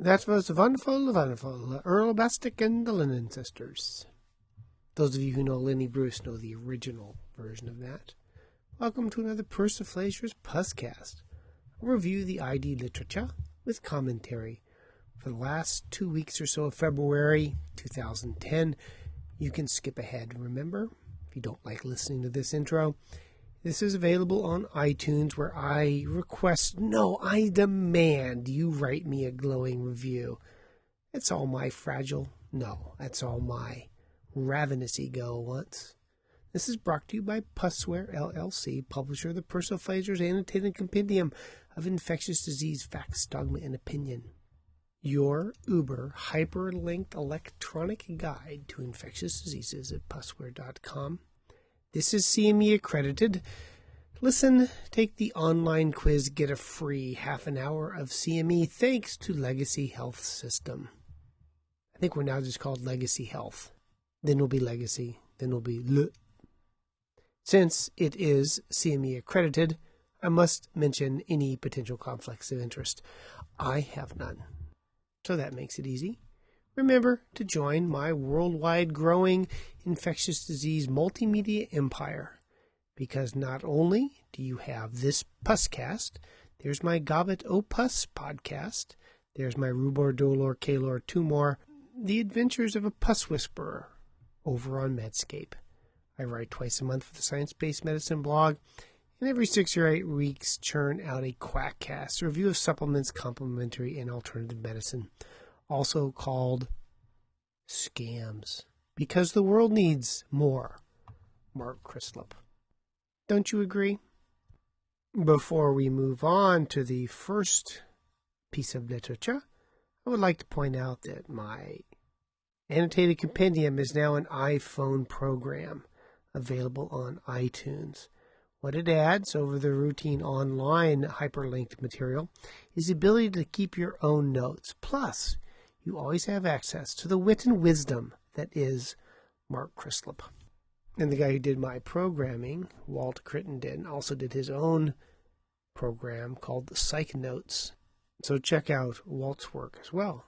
That was wonderful, Earl Bastic and the Linen Sisters. Those of you who know Lenny Bruce know the original version of that. Welcome to another Persiflager's Puscast. I'll review the ID literature with commentary. For the last 2 weeks or so of February 2010, you can skip ahead, remember? If you don't like listening to this intro, this is available on iTunes, where I demand you write me a glowing review. That's all my that's all my ravenous ego wants. This is brought to you by Pusware LLC, publisher of the Persiflager's Annotated Compendium of Infectious Disease Facts, Dogma, and Opinion. Your Uber hyperlinked electronic guide to infectious diseases at pusware.com. This is CME accredited. Listen, take the online quiz, get a free half an hour of CME thanks to Legacy Health System. I think we're now just called Legacy Health. Then we'll be Legacy. Then we'll be Le. Since it is CME accredited, I must mention any potential conflicts of interest. I have none. So that makes it easy. Remember to join my worldwide growing infectious disease multimedia empire, because not only do you have this Puscast, there's my Gobbet O Pus podcast, there's my Rubor, Dolor, Kalor, Tumor, The Adventures of a Pus Whisperer over on Medscape. I write twice a month for the Science-Based Medicine blog, and every 6 or 8 weeks churn out a Quackcast, a review of supplements, complementary, and alternative medicine, also called Scams, because the world needs more Mark Crislip. Don't you agree? Before we move on to the first piece of literature, I would like to point out that my annotated compendium is now an iPhone program available on iTunes. What it adds over the routine online hyperlinked material is the ability to keep your own notes. Plus, you always have access to the wit and wisdom that is Mark Crislip. And the guy who did my programming, Walt Crittenden, also did his own program called the Psych Notes. So check out Walt's work as well.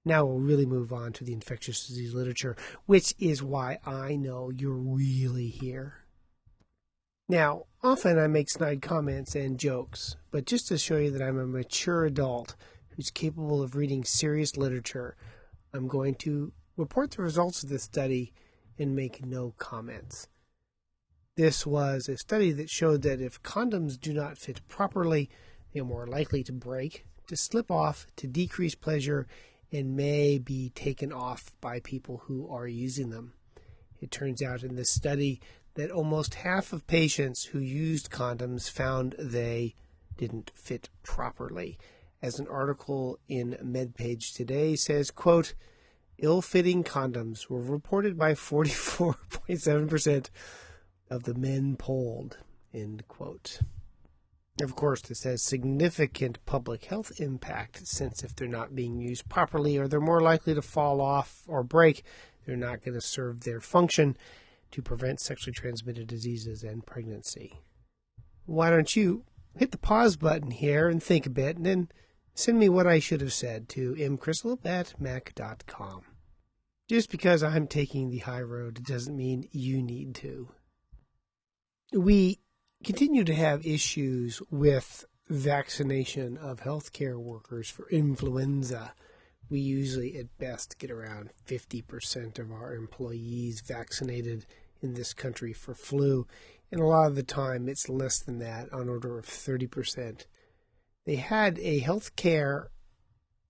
Now we'll really move on to the infectious disease literature, which is why I know you're really here. Now, often I make snide comments and jokes, but just to show you that I'm a mature adult who's capable of reading serious literature, I'm going to report the results of this study and make no comments. This was a study that showed that if condoms do not fit properly, they are more likely to break, to slip off, to decrease pleasure, and may be taken off by people who are using them. It turns out in this study that almost half of patients who used condoms found they didn't fit properly. As an article in MedPage Today says, quote, ill-fitting condoms were reported by 44.7% of the men polled, end quote. Of course, this has significant public health impact, since if they're not being used properly or they're more likely to fall off or break, they're not going to serve their function to prevent sexually transmitted diseases and pregnancy. Why don't you hit the pause button here and think a bit, and then send me what I should have said to mcrislip@mac.com. Just because I'm taking the high road doesn't mean you need to. We continue to have issues with vaccination of healthcare workers for influenza. We usually at best get around 50% of our employees vaccinated in this country for flu, and a lot of the time it's less than that, on order of 30%. They had a healthcare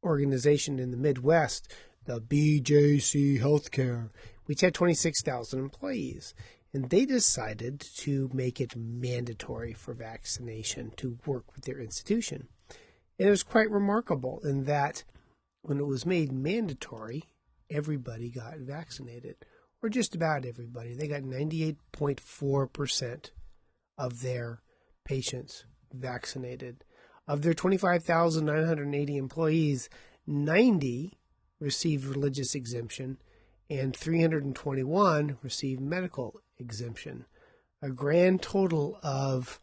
organization in the Midwest, the BJC Healthcare, which had 26,000 employees, and they decided to make it mandatory for vaccination to work with their institution. And it was quite remarkable in that when it was made mandatory, everybody got vaccinated, or just about everybody. They got 98.4% of their patients vaccinated. Of their 25,980 employees, 90 received religious exemption and 321 received medical exemption. A grand total of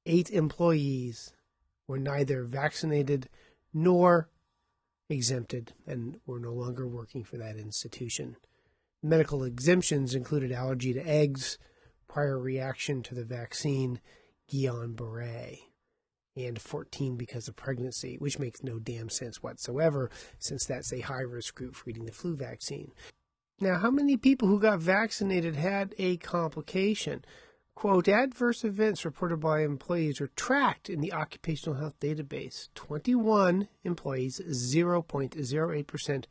8 employees were neither vaccinated nor exempted and were no longer working for that institution. Medical exemptions included allergy to eggs, prior reaction to the vaccine Guillain-Barré, and 14 because of pregnancy, which makes no damn sense whatsoever, since that's a high-risk group for getting the flu vaccine. Now, how many people who got vaccinated had a complication? Quote, adverse events reported by employees are tracked in the occupational health database. 21 employees, 0.08%,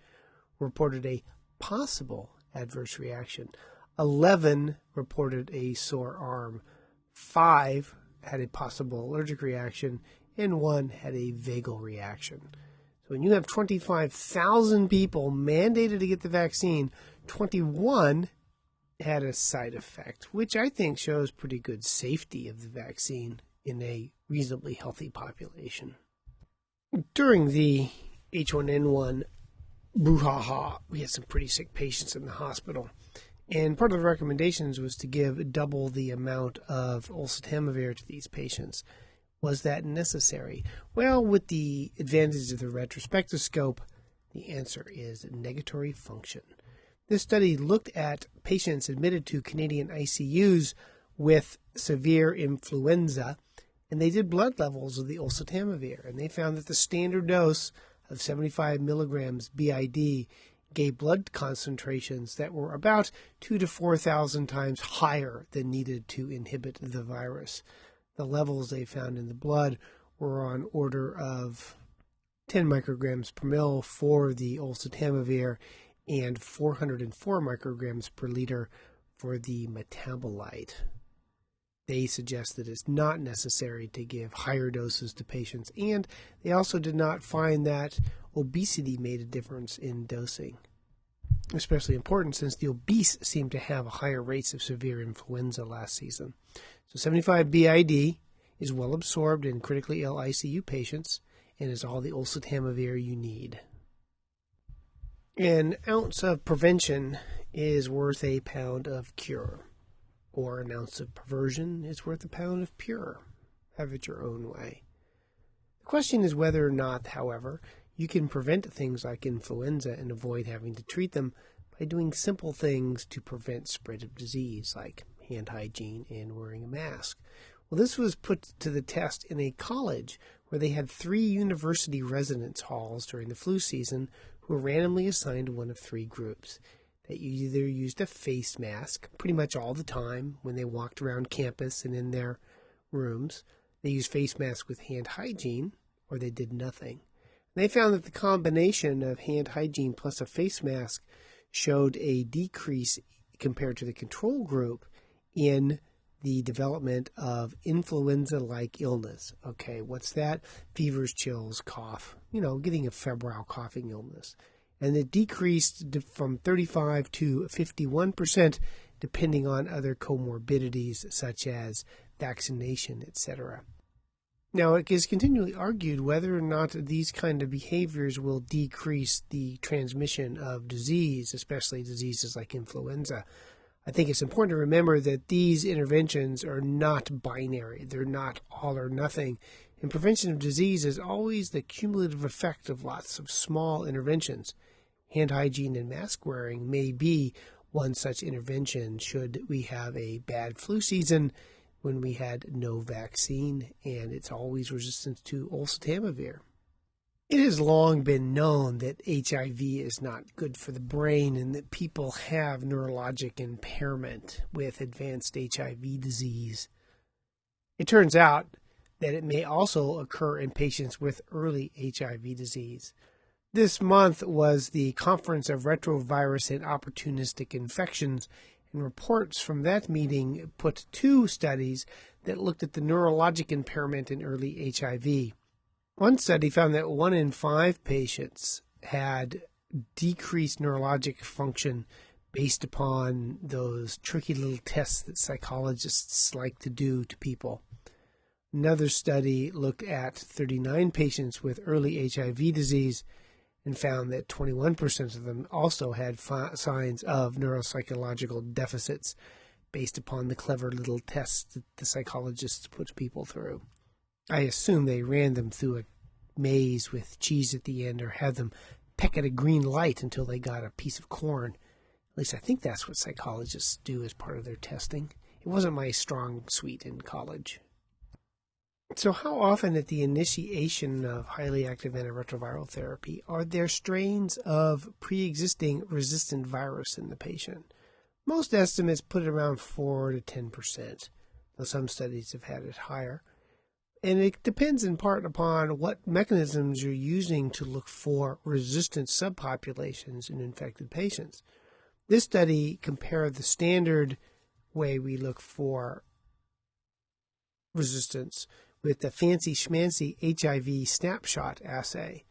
reported a possible adverse reaction. 11 reported a sore arm. 5 had a possible allergic reaction, and 1 had a vagal reaction. So when you have 25,000 people mandated to get the vaccine, 21 had a side effect, which I think shows pretty good safety of the vaccine in a reasonably healthy population. During the H1N1 brouhaha, we had some pretty sick patients in the hospital. And part of the recommendations was to give double the amount of oseltamivir to these patients. Was that necessary? Well, with the advantages of the retrospective scope, the answer is negatory function. This study looked at patients admitted to Canadian ICUs with severe influenza, and they did blood levels of the oseltamivir, and they found that the standard dose of 75 milligrams BID gave blood concentrations that were about 2,000 to 4,000 times higher than needed to inhibit the virus. The levels they found in the blood were on order of 10 micrograms per mil for the oseltamivir and 404 micrograms per liter for the metabolite. They suggest that it's not necessary to give higher doses to patients, and they also did not find that obesity made a difference in dosing. Especially important since the obese seem to have higher rates of severe influenza last season. So 75 BID is well absorbed in critically ill ICU patients and is all the oseltamivir you need. An ounce of prevention is worth a pound of cure, or an ounce of perversion is worth a pound of pure. Have it your own way. The question is whether or not, however, you can prevent things like influenza and avoid having to treat them by doing simple things to prevent spread of disease, like hand hygiene and wearing a mask. Well, this was put to the test in a college where they had 3 university residence halls during the flu season who were randomly assigned to one of 3 groups. They either used a face mask pretty much all the time when they walked around campus and in their rooms. They used face masks with hand hygiene, or they did nothing. They found that the combination of hand hygiene plus a face mask showed a decrease compared to the control group in the development of influenza-like illness. Okay, what's that? Fevers, chills, cough, getting a febrile coughing illness. And it decreased from 35 to 51% depending on other comorbidities such as vaccination, etc. Now, it is continually argued whether or not these kind of behaviors will decrease the transmission of disease, especially diseases like influenza. I think it's important to remember that these interventions are not binary. They're not all or nothing. And prevention of disease is always the cumulative effect of lots of small interventions. Hand hygiene and mask wearing may be one such intervention should we have a bad flu season when we had no vaccine, and it's always resistant to oseltamivir. It has long been known that HIV is not good for the brain and that people have neurologic impairment with advanced HIV disease. It turns out that it may also occur in patients with early HIV disease. This month was the Conference of Retrovirus and Opportunistic Infections, and reports from that meeting put 2 studies that looked at the neurologic impairment in early HIV. One study found that 1 in 5 patients had decreased neurologic function based upon those tricky little tests that psychologists like to do to people. Another study looked at 39 patients with early HIV disease and found that 21% of them also had signs of neuropsychological deficits based upon the clever little tests that the psychologists put people through. I assume they ran them through a maize with cheese at the end, or have them peck at a green light until they got a piece of corn. At least I think that's what psychologists do as part of their testing. It wasn't my strong suite in college. So how often at the initiation of highly active antiretroviral therapy are there strains of pre-existing resistant virus in the patient? Most estimates put it around 4 to 10%, though some studies have had it higher. And it depends in part upon what mechanisms you're using to look for resistant subpopulations in infected patients. This study compared the standard way we look for resistance with the fancy schmancy HIV snapshot assay.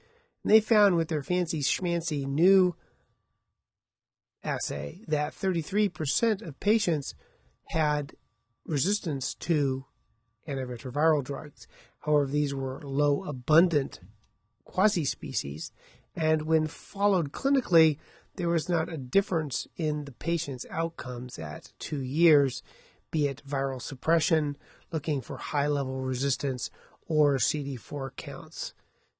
And they found with their fancy schmancy new assay that 33% of patients had resistance to antiretroviral drugs. However, these were low abundant quasi-species, and when followed clinically, there was not a difference in the patient's outcomes at 2 years, be it viral suppression, looking for high-level resistance, or CD4 counts.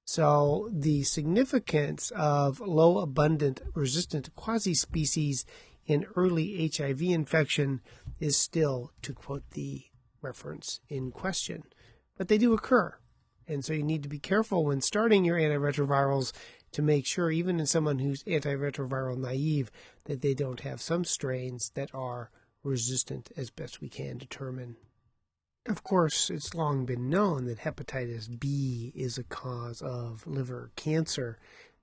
So the significance of low abundant resistant quasi-species in early HIV infection is still, to quote the reference, in question. But they do occur. And so you need to be careful when starting your antiretrovirals to make sure, even in someone who's antiretroviral naive, that they don't have some strains that are resistant as best we can determine. Of course, it's long been known that hepatitis B is a cause of liver cancer.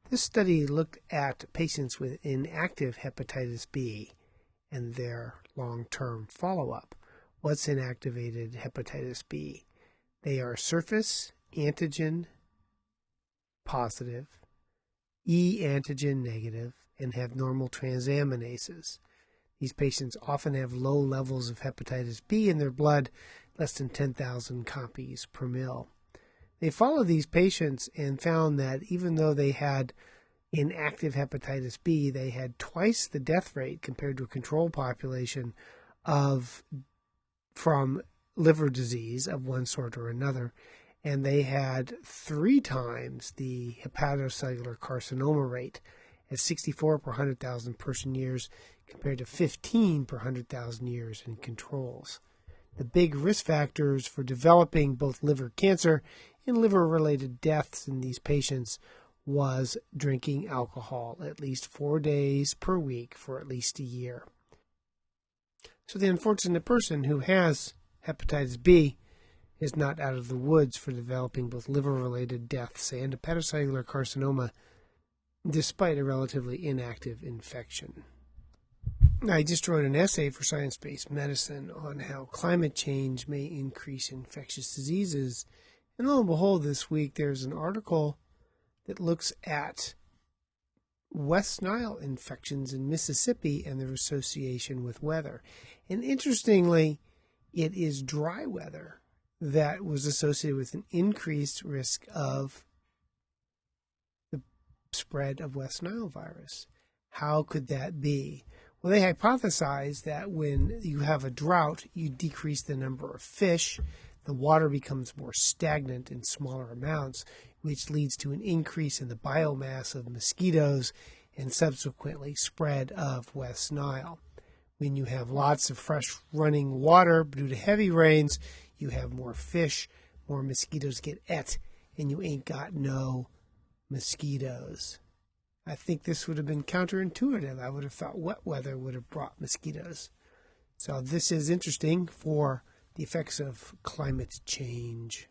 This study looked at patients with inactive hepatitis B and their long-term follow-up. What's inactivated hepatitis B? They are surface antigen positive, E antigen negative, and have normal transaminases. These patients often have low levels of hepatitis B in their blood, less than 10,000 copies per mil. They followed these patients and found that even though they had inactive hepatitis B, they had twice the death rate compared to a control population from liver disease of one sort or another, and they had 3 times the hepatocellular carcinoma rate at 64 per 100,000 person years compared to 15 per 100,000 years in controls. The big risk factors for developing both liver cancer and liver-related deaths in these patients was drinking alcohol at least 4 days per week for at least a year. So the unfortunate person who has hepatitis B is not out of the woods for developing both liver-related deaths and hepatocellular carcinoma despite a relatively inactive infection. I just wrote an essay for Science-Based Medicine on how climate change may increase infectious diseases. And lo and behold, this week there's an article that looks at West Nile infections in Mississippi and their association with weather. And interestingly, it is dry weather that was associated with an increased risk of the spread of West Nile virus. How could that be? Well, they hypothesized that when you have a drought, you decrease the number of fish, the water becomes more stagnant in smaller amounts, which leads to an increase in the biomass of mosquitoes and subsequently spread of West Nile. When you have lots of fresh running water due to heavy rains, you have more fish, more mosquitoes get et, and you ain't got no mosquitoes. I think this would have been counterintuitive. I would have thought wet weather would have brought mosquitoes. So this is interesting for the effects of climate change.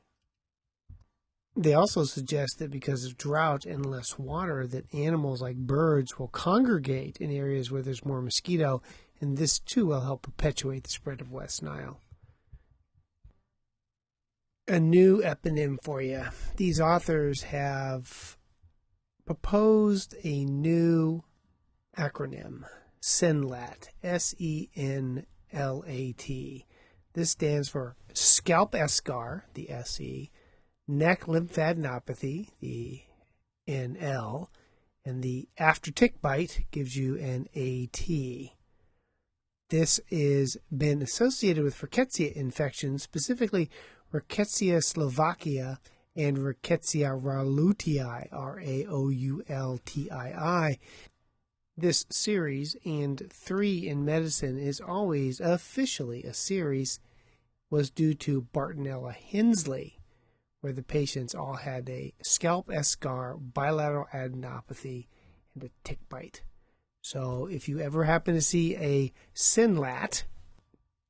They also suggest that because of drought and less water, that animals like birds will congregate in areas where there's more mosquito, and this too will help perpetuate the spread of West Nile. A new eponym for you. These authors have proposed a new acronym, SENLAT, S-E-N-L-A-T. This stands for scalp eschar, the S-E, neck lymphadenopathy, the N-L, and the after tick bite gives you an A-T. This has been associated with Rickettsia infections, specifically Rickettsia slovakia and Rickettsia rautii, Raultii. This series, and 3 in medicine is always officially a series, was due to Bartonella Hensley, where the patients all had a scalp eschar, bilateral adenopathy, and a tick bite. So if you ever happen to see a SYNLAT,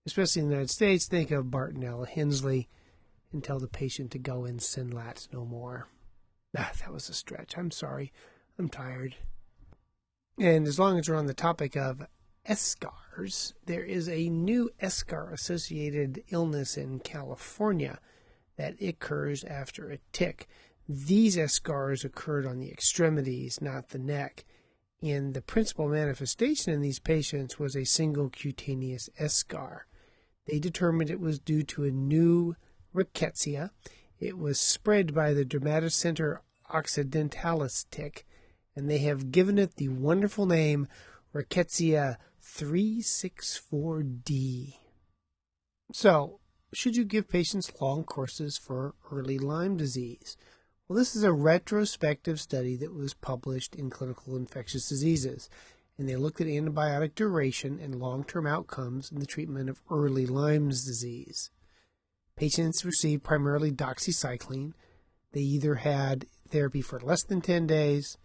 especially in the United States, think of Bartonella Hensley and tell the patient to go in SYNLAT no more. That was a stretch. I'm sorry. I'm tired. And as long as we're on the topic of eschars, there is a new eschar-associated illness in California that occurs after a tick. These eschars occurred on the extremities, not the neck. And the principal manifestation in these patients was a single cutaneous eschar. They determined it was due to a new rickettsia. It was spread by the Dermatocenter occidentalis tick, and they have given it the wonderful name Rickettsia 364D. So, should you give patients long courses for early Lyme disease? Well, this is a retrospective study that was published in Clinical Infectious Diseases, and they looked at antibiotic duration and long-term outcomes in the treatment of early Lyme disease. Patients received primarily doxycycline. They either had therapy for less than 10 days,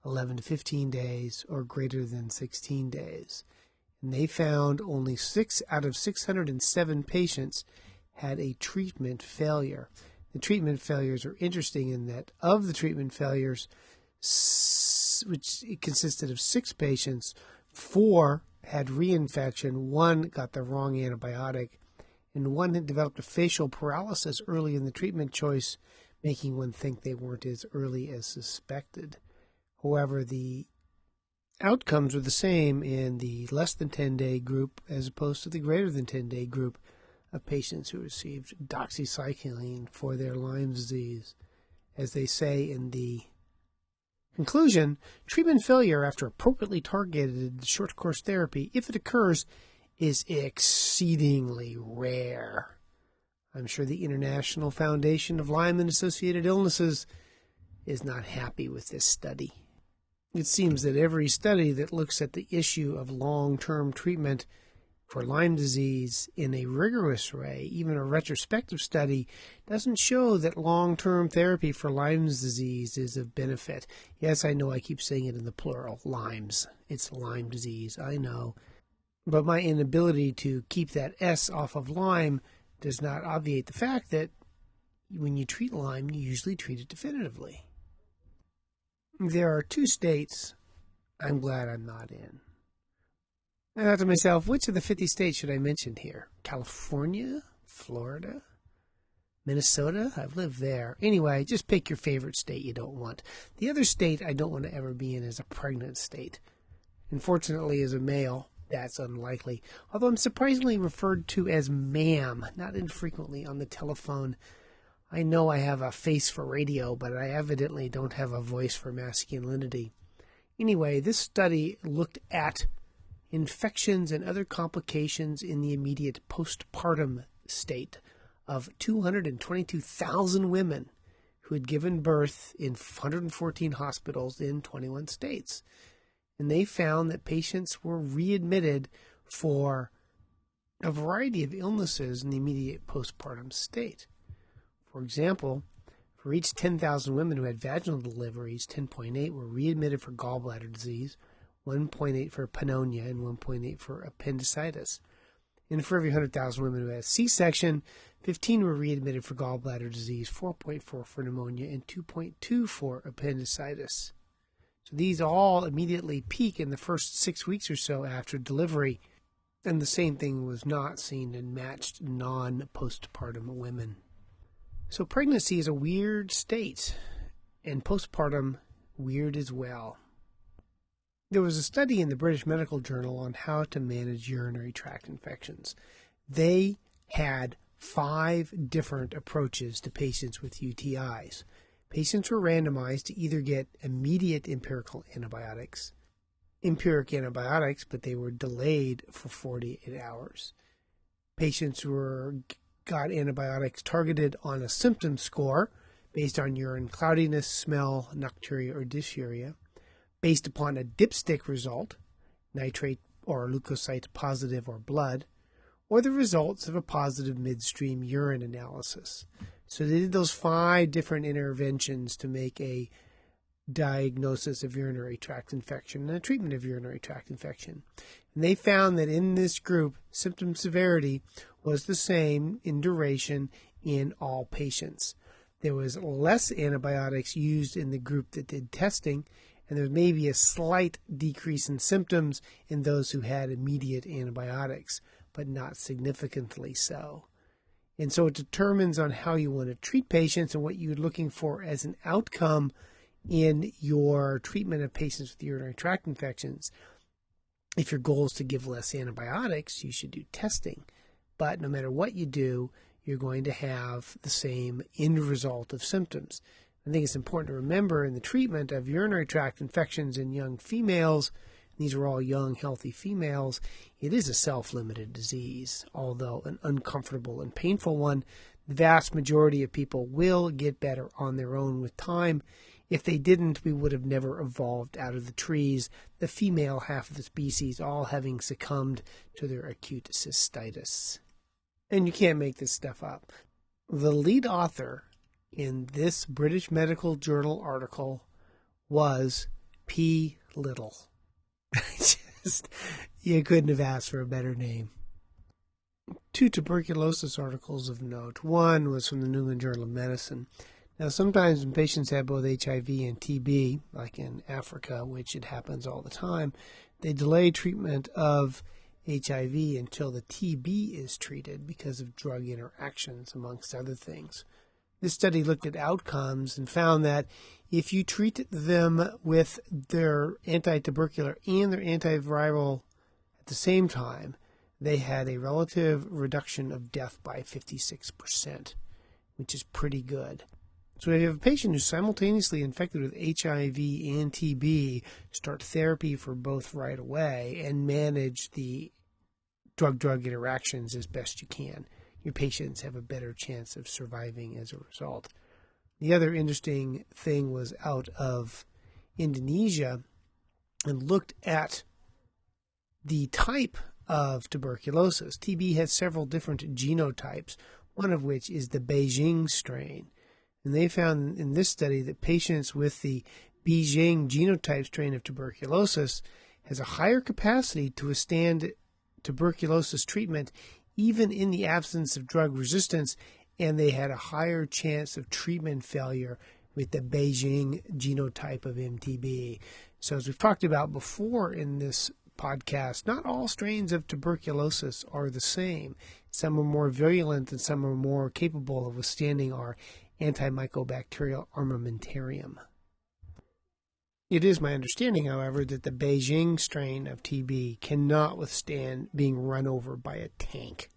11 to 15 days, or greater than 16 days. And they found only 6 out of 607 patients had a treatment failure. The treatment failures are interesting in that of the treatment failures, which consisted of 6 patients, 4 had reinfection, 1 got the wrong antibiotic, and 1 had developed a facial paralysis early in the treatment choice, making one think they weren't as early as suspected. However, the outcomes were the same in the less than 10-day group as opposed to the greater than 10-day group of patients who received doxycycline for their Lyme disease. As they say in the conclusion, treatment failure after appropriately targeted short-course therapy, if it occurs, is exceedingly rare. I'm sure the International Foundation of Lyme and Associated Illnesses is not happy with this study. It seems that every study that looks at the issue of long-term treatment for Lyme disease in a rigorous way, even a retrospective study, doesn't show that long-term therapy for Lyme disease is of benefit. Yes, I know I keep saying it in the plural, Lyme's. It's Lyme disease, I know. But my inability to keep that S off of Lyme does not obviate the fact that when you treat Lyme, you usually treat it definitively. There are 2 states I'm glad I'm not in. I thought to myself, which of the 50 states should I mention here? California? Florida? Minnesota? I've lived there. Anyway, just pick your favorite state you don't want. The other state I don't want to ever be in is a pregnant state. Unfortunately, as a male, that's unlikely. Although I'm surprisingly referred to as ma'am, not infrequently on the telephone. I know I have a face for radio, but I evidently don't have a voice for masculinity. Anyway, this study looked at infections and other complications in the immediate postpartum state of 222,000 women who had given birth in 114 hospitals in 21 states. And they found that patients were readmitted for a variety of illnesses in the immediate postpartum state. For example, for each 10,000 women who had vaginal deliveries, 10.8 were readmitted for gallbladder disease, 1.8 for pneumonia, and 1.8 for appendicitis. And for every 100,000 women who had a C-section, 15 were readmitted for gallbladder disease, 4.4 for pneumonia, and 2.2 for appendicitis. So these all immediately peak in the first 6 weeks or so after delivery, and the same thing was not seen in matched non-postpartum women. So pregnancy is a weird state, and postpartum weird as well. There was a study in the British Medical Journal on how to manage urinary tract infections. They had 5 different approaches to patients with UTIs. Patients were randomized to either get immediate empiric antibiotics, but they were delayed for 48 hours. Patients got antibiotics targeted on a symptom score. based on urine cloudiness, smell, nocturia, or dysuria, based upon a dipstick result, nitrate or leukocyte positive or blood, or the results of a positive midstream urine analysis. So they did those 5 different interventions to make a diagnosis of urinary tract infection and a treatment of urinary tract infection. And they found that in this group, symptom severity was the same in duration in all patients. There was less antibiotics used in the group that did testing, and there was maybe a slight decrease in symptoms in those who had immediate antibiotics, but not significantly so. And so it determines on how you want to treat patients and what you're looking for as an outcome in your treatment of patients with urinary tract infections. If your goal is to give less antibiotics, you should do testing. But no matter what you do, you're going to have the same end result of symptoms. I think it's important to remember in the treatment of urinary tract infections in young females, these are all young, healthy females, it is a self-limited disease, although an uncomfortable and painful one. The vast majority of people will get better on their own with time. If they didn't, we would have never evolved out of the trees, the female half of the species all having succumbed to their acute cystitis. And you can't make this stuff up. The lead author in this British Medical Journal article was P. Little. You couldn't have asked for a better name. 2 tuberculosis articles of note. One was from the New England Journal of Medicine. Now, sometimes when patients have both HIV and TB, like in Africa, which it happens all the time, they delay treatment of HIV until the TB is treated because of drug interactions, amongst other things. This study looked at outcomes and found that if you treat them with their anti-tubercular and their antiviral at the same time, they had a relative reduction of death by 56%, which is pretty good. So if you have a patient who's simultaneously infected with HIV and TB, start therapy for both right away and manage the drug-drug interactions as best you can. Your patients have a better chance of surviving as a result. The other interesting thing was out of Indonesia and looked at the type of tuberculosis. TB has several different genotypes, one of which is the Beijing strain. And they found in this study that patients with the Beijing genotype strain of tuberculosis has a higher capacity to withstand tuberculosis treatment even in the absence of drug resistance, and they had a higher chance of treatment failure with the Beijing genotype of MTB. So as we've talked about before in this podcast, not all strains of tuberculosis are the same. Some are more virulent and some are more capable of withstanding our antimycobacterial armamentarium. It is my understanding, however, that the Beijing strain of TB cannot withstand being run over by a tank.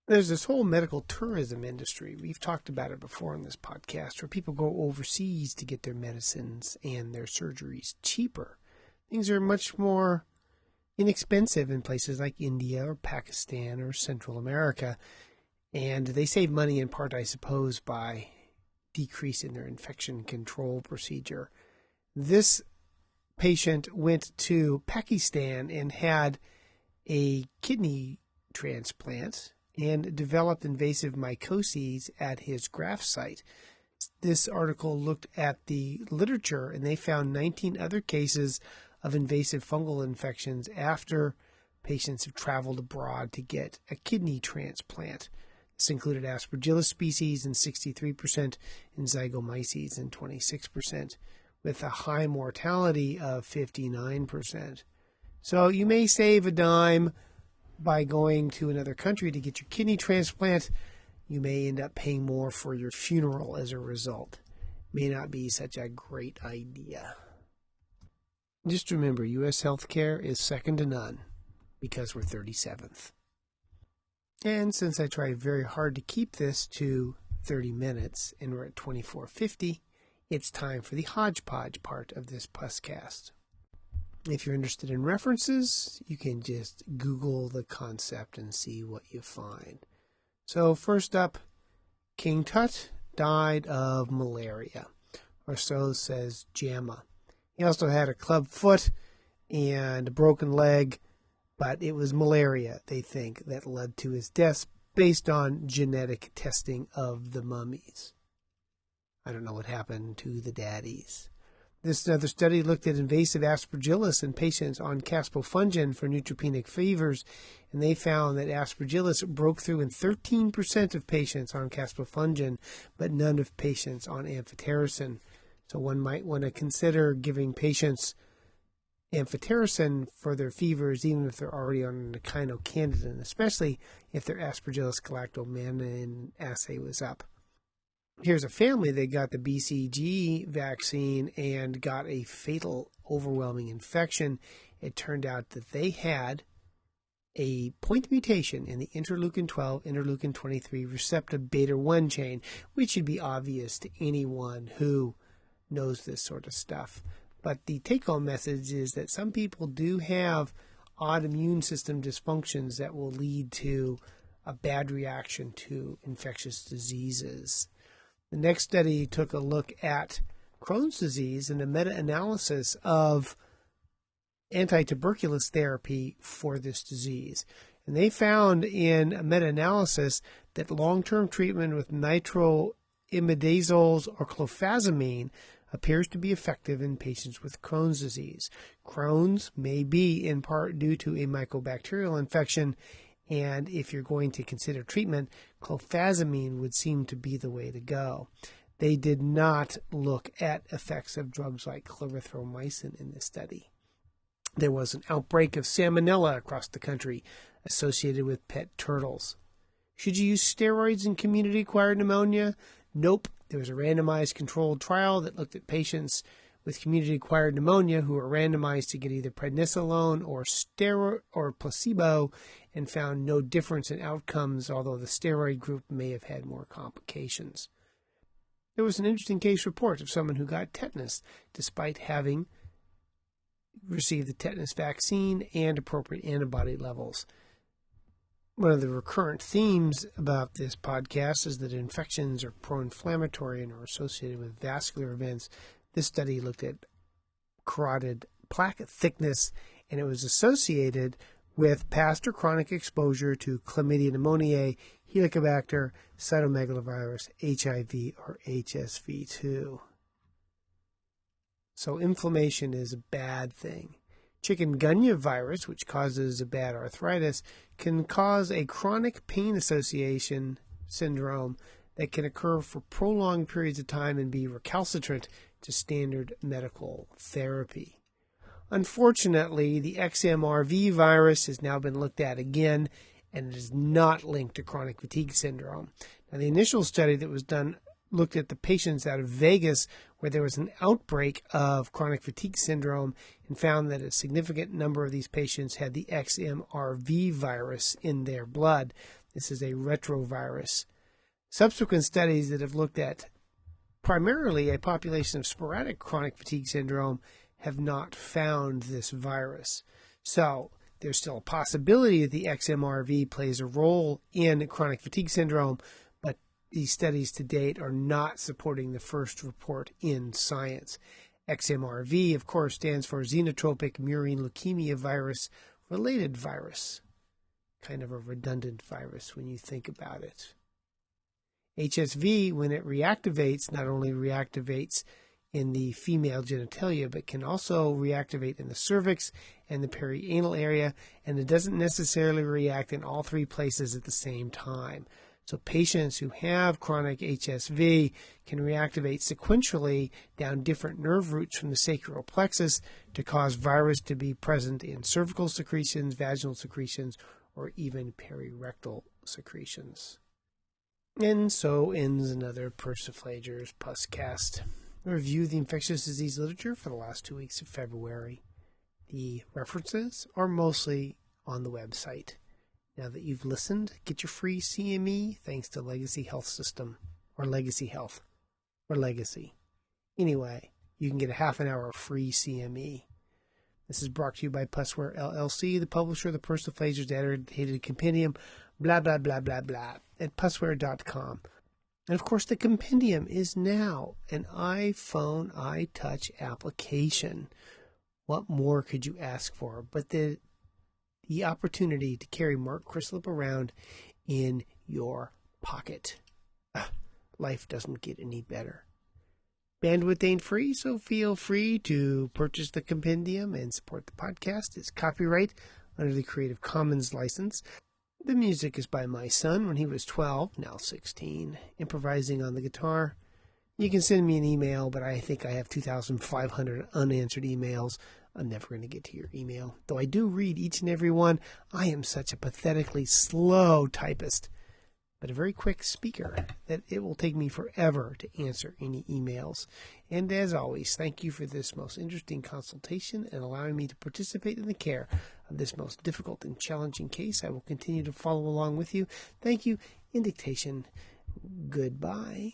There's this whole medical tourism industry. We've talked about it before in this podcast, where people go overseas to get their medicines and their surgeries cheaper. Things are much more inexpensive in places like India or Pakistan or Central America, and they save money in part, I suppose, by decreasing their infection control procedure. This patient went to Pakistan and had a kidney transplant and developed invasive mycoses at his graft site. This article looked at the literature, and they found 19 other cases of invasive fungal infections after patients have traveled abroad to get a kidney transplant. This included Aspergillus species in 63% and Zygomyces in 26%, with a high mortality of 59%. So you may save a dime by going to another country to get your kidney transplant. You may end up paying more for your funeral as a result. May not be such a great idea. Just remember, U.S. healthcare is second to none because we're 37th. And since I try very hard to keep this to 30 minutes and we're at 24:50, it's time for the hodgepodge part of this Puscast. If you're interested in references, you can just Google the concept and see what you find. So first up, King Tut died of malaria, or so says JAMA. He also had a club foot and a broken leg, but it was malaria, they think, that led to his death based on genetic testing of the mummies. I don't know what happened to the daddies. This other study looked at invasive aspergillus in patients on caspofungin for neutropenic fevers, and they found that aspergillus broke through in 13% of patients on caspofungin, but none of patients on amphotericin. So one might want to consider giving patients amphotericin for their fevers, even if they're already on an echinocandidin, especially if their Aspergillus galactomannei assay was up. Here's a family that got the BCG vaccine and got a fatal, overwhelming infection. It turned out that they had a point mutation in the interleukin-12, interleukin-23 receptor beta-1 chain, which should be obvious to anyone who knows this sort of stuff. But the take-home message is that some people do have odd immune system dysfunctions that will lead to a bad reaction to infectious diseases. The next study took a look at Crohn's disease and a meta-analysis of anti-tuberculous therapy for this disease. And they found in a meta-analysis that long-term treatment with nitroimidazoles or clofazimine appears to be effective in patients with Crohn's disease. Crohn's may be in part due to a mycobacterial infection, and if you're going to consider treatment, clofazimine would seem to be the way to go. They did not look at effects of drugs like clarithromycin in this study. There was an outbreak of salmonella across the country associated with pet turtles. Should you use steroids in community-acquired pneumonia? Nope. There was a randomized controlled trial that looked at patients with community-acquired pneumonia who were randomized to get either prednisolone or steroid or placebo and found no difference in outcomes, although the steroid group may have had more complications. There was an interesting case report of someone who got tetanus despite having received the tetanus vaccine and appropriate antibody levels. One of the recurrent themes about this podcast is that infections are pro-inflammatory and are associated with vascular events. This study looked at carotid plaque thickness, and it was associated with past or chronic exposure to Chlamydia pneumoniae, Helicobacter, cytomegalovirus, HIV, or HSV2. So inflammation is a bad thing. Chikungunya virus, which causes a bad arthritis, can cause a chronic pain association syndrome that can occur for prolonged periods of time and be recalcitrant to standard medical therapy. Unfortunately, the XMRV virus has now been looked at again, and it is not linked to chronic fatigue syndrome. Now, the initial study that was done looked at the patients out of Vegas where there was an outbreak of chronic fatigue syndrome and found that a significant number of these patients had the XMRV virus in their blood. This is a retrovirus. Subsequent studies that have looked at primarily a population of sporadic chronic fatigue syndrome have not found this virus. So there's still a possibility that the XMRV plays a role in chronic fatigue syndrome, but these studies to date are not supporting the first report in Science. XMRV, of course, stands for xenotropic murine leukemia virus related virus. Kind of a redundant virus when you think about it. HSV, when it reactivates, not only reactivates in the female genitalia, but can also reactivate in the cervix and the perianal area, and it doesn't necessarily react in all three places at the same time. So patients who have chronic HSV can reactivate sequentially down different nerve roots from the sacral plexus to cause virus to be present in cervical secretions, vaginal secretions, or even perirectal secretions. And so ends another Persiflager's Puscast. Review the infectious disease literature for the last 2 weeks of February. The references are mostly on the website. Now that you've listened, get your free CME thanks to Legacy Health System, or Legacy Health, or Legacy. Anyway, you can get a half an hour of free CME. This is brought to you by Pusware LLC, the publisher of the Persiflager's annotated compendium, blah, blah, blah, blah, blah, at pusware.com. And of course, the compendium is now an iPhone iTouch application. What more could you ask for? But the opportunity to carry Mark Crislip around in your pocket. Life doesn't get any better. Bandwidth ain't free, so feel free to purchase the compendium and support the podcast. It's copyright under the Creative Commons license. The music is by my son when he was 12, now 16, improvising on the guitar. You can send me an email, but I think I have 2,500 unanswered emails. I'm never going to get to your email. Though I do read each and every one, I am such a pathetically slow typist, but a very quick speaker, that it will take me forever to answer any emails. And as always, thank you for this most interesting consultation and allowing me to participate in the care of this most difficult and challenging case. I will continue to follow along with you. Thank you. In dictation, goodbye.